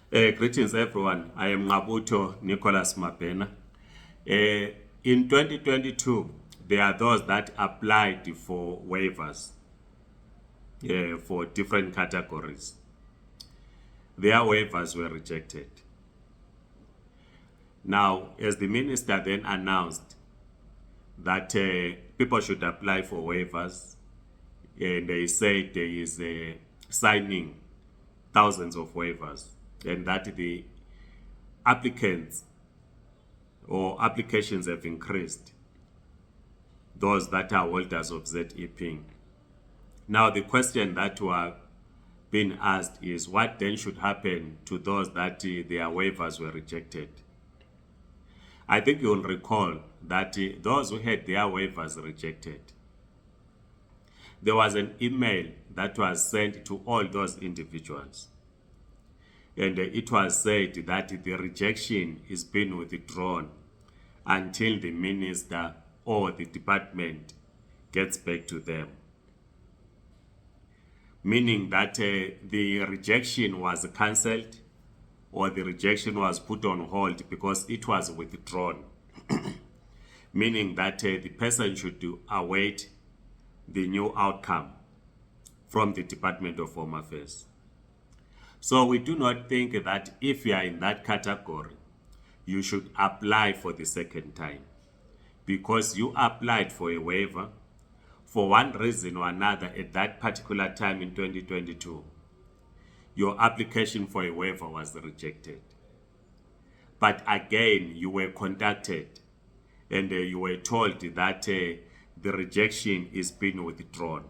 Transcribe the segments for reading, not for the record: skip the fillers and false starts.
Greetings everyone. I am Ngabuto Nicholas Mapena. In 2022, there are those that applied for waivers for different categories. Their waivers were rejected. Now, as the minister then announced that people should apply for waivers, and they said there is signing thousands of waivers, and that the applicants or applications have increased, those that are holders of ZEP. Now, the question that were being asked is what then should happen to those that their waivers were rejected? I think you'll recall that those who had their waivers rejected, there was an email that was sent to all those individuals. And it was said that the rejection is being withdrawn until the minister or the department gets back to them. Meaning that the rejection was cancelled or the rejection was put on hold because it was withdrawn. Meaning that the person should await the new outcome from the Department of Home Affairs. So we do not think that if you are in that category, you should apply for the second time, because you applied for a waiver for one reason or another at that particular time in 2022. Your application for a waiver was rejected. But again, you were contacted and you were told that the rejection is being withdrawn.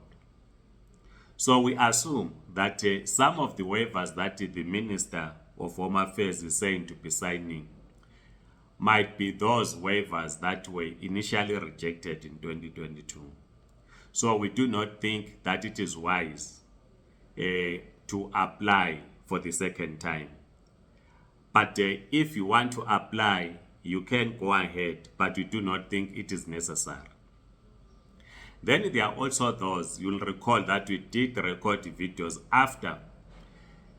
So we assume that some of the waivers that the Minister of Home Affairs is saying to be signing might be those waivers that were initially rejected in 2022. So we do not think that it is wise to apply for the second time. But if you want to apply, you can go ahead, but we do not think it is necessary. Then there are also those, you'll recall that we did record videos after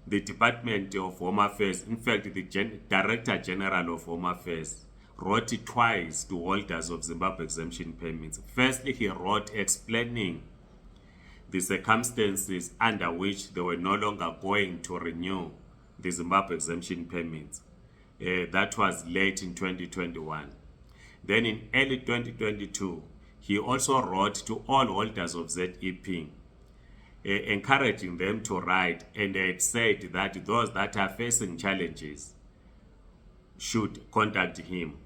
the Department of Home Affairs, in fact, the Director General of Home Affairs, wrote twice to holders of Zimbabwe exemption permits. Firstly, he wrote explaining the circumstances under which they were no longer going to renew the Zimbabwe exemption permits. That was late in 2021. Then in early 2022, he also wrote to all holders of ZEP, encouraging them to write, and had said that those that are facing challenges should contact him.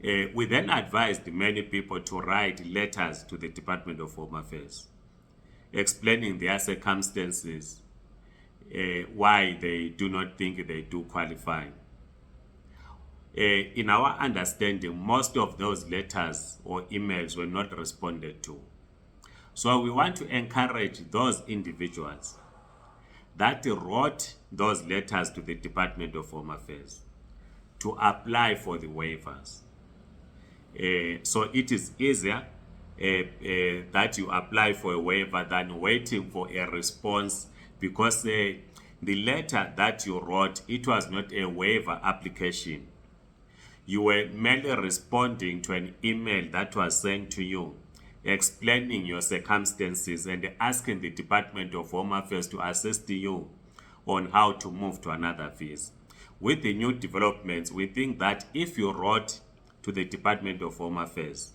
We then advised many people to write letters to the Department of Home Affairs, explaining their circumstances, why they do not think they do qualify. In our understanding, most of those letters or emails were not responded to. So we want to encourage those individuals that wrote those letters to the Department of Home Affairs to apply for the waivers. So it is easier that you apply for a waiver than waiting for a response, because the letter that you wrote, it was not a waiver application. You were merely responding to an email that was sent to you, explaining your circumstances and asking the Department of Home Affairs to assist you on how to move to another phase. With the new developments, we think that if you wrote to the Department of Home Affairs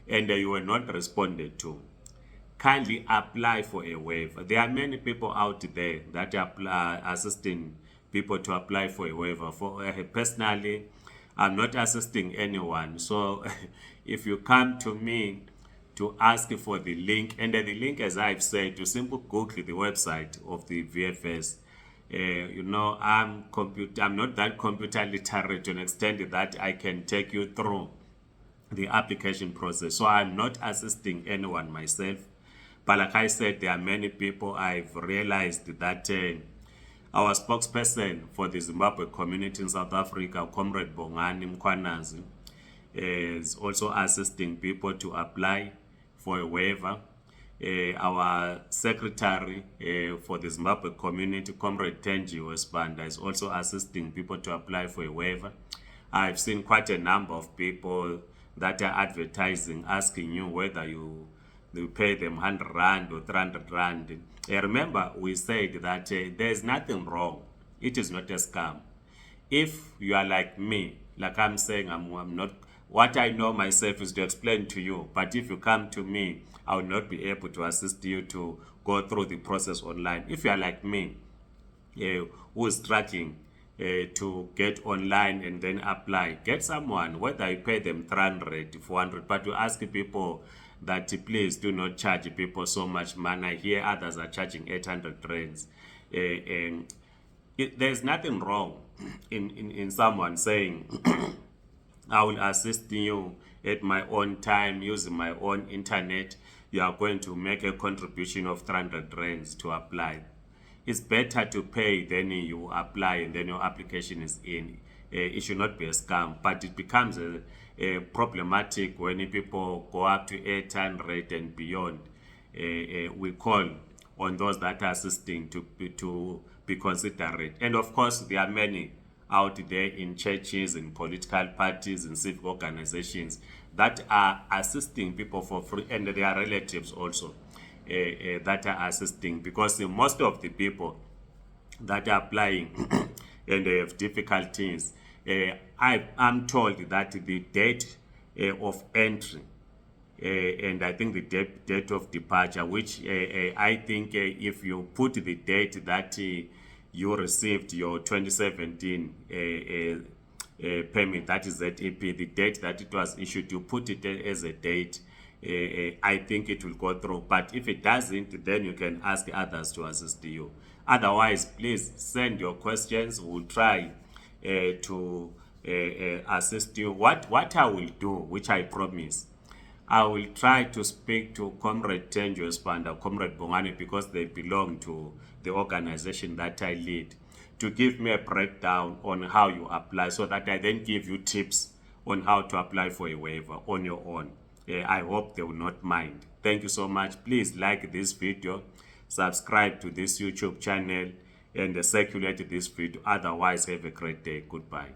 and you were not responded to, kindly apply for a waiver. There are many people out there that are assisting people to apply for a waiver. Personally, I'm not assisting anyone. So if you come to me to ask for the link, and the link, as I've said, you simply Google the website of the VFS. I'm not that computer literate to an extent that I can take you through the application process. So I'm not assisting anyone myself. But like I said, there are many people. I've realized that our spokesperson for the Zimbabwe community in South Africa, Comrade Bongani Mkwanazi, is also assisting people to apply for a waiver. our secretary for the Zimbabwe community, Comrade Tenji Westbanda, is also assisting people to apply for a waiver. I've seen quite a number of people that are advertising, asking you whether you pay them 100 Rand or 300 Rand. Remember, we said that there's nothing wrong. It is not a scam. If you are like me, like I'm saying, I'm not, what I know myself is to explain to you. But if you come to me, I will not be able to assist you to go through the process online. If you are like me, who is struggling to get online and then apply, get someone, whether you pay them 300, 400, but you ask people that please do not charge people so much money. I hear others are charging 800 rands. There's nothing wrong in someone saying, I will assist you at my own time using my own internet. You are going to make a contribution of 300 rands to apply. It's better to pay than you apply and then your application is in. It should not be a scam, but it becomes problematic when people go up to 800 and beyond. We call on those that are assisting to be considerate. And of course, there are many out there in churches, in political parties, in civic organizations that are assisting people for free, and their relatives also that are assisting, because most of the people that are applying and they have difficulties, I'm told that the date of entry and I think the date of departure, which I think if you put the date that you received your 2017 permit, that is ZEP, the date that it was issued, you put it as a date, I think it will go through. But if it doesn't, then you can ask others to assist you. Otherwise, please send your questions. We'll try to assist you. What I will do, which I promise, I will try to speak to Comrade Tenjo Spanda, Comrade Bongani, because they belong to the organization that I lead, to give me a breakdown on how you apply, so that I then give you tips on how to apply for a waiver on your own. I hope they will not mind. Thank you so much. Please like this video, subscribe to this YouTube channel, and circulate this video. Otherwise, have a great day. Goodbye.